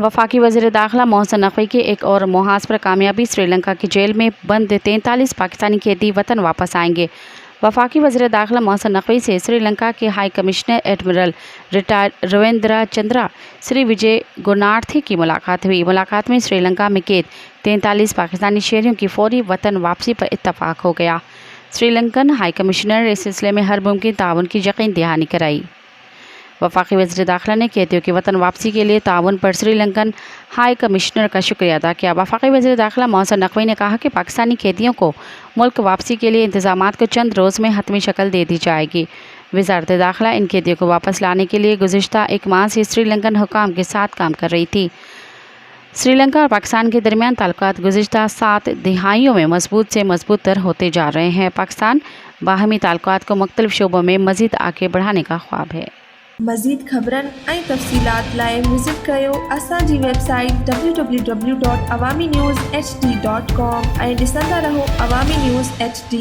वफाकी वज़ीर दाखिला मोहसिन नकवी के एक और मुहाज पर कामयाबी। श्रीलंका की जेल में बंद 43 पाकिस्तानी कैदी वतन वापस आएंगे। वफाकी वज़ीर दाखिला मोहसिन नकवी से श्रीलंका के high commissioner admiral retired Ravindra Chandra Shri Vijay Gunarthi की मुलाकात हुई। मुलाकात में श्रीलंका में कैद 43 पाकिस्तानी शहरियों की फौरी वतन वापसी पर इत्तफाक हो गया। श्रीलंकन हाई कमिश्नर ने इस सिलसिले में हर मुमकिन ताउन की यकीन दहानी कराई। वफाकी वज़ीर दाखिला ने कैदियों की वतन वापसी के लिए ताउन पर श्रीलंकन हाई कमिश्नर का शुक्रिया अदा किया। वफाकी वज़ीर दाखिला मोहसिन नकवी ने कहा कि पाकिस्तानी कैदियों को मुल्क वापसी के लिए इंतजामात को चंद रोज़ में हतमी शक्ल दे दी जाएगी। वज़ारत दाखिला इन कैदियों को वापस लाने के लिए गुज़िश्ता एक माह से श्रीलंकन हुकाम के साथ काम कर रही थी। श्रीलंका और पाकिस्तान के दरमियान ताल्लुकात गुज़िश्ता 7 दिहाइयों में मजबूत से मजबूत तर होते जा रहे हैं। पाकिस्तान बाहमी ताल्लुकात को मुख्तलिफ शोबों में मज़ीद आगे बढ़ाने का ख्वाब है। मज़ीद ख़बरन ऐं तफ़सीलात लाइ विज़िट कयो असांजी वेबसाइट www.awamiNewsHD.com ऐं ॾिसंदा रहो अवामी न्यूज़ HD।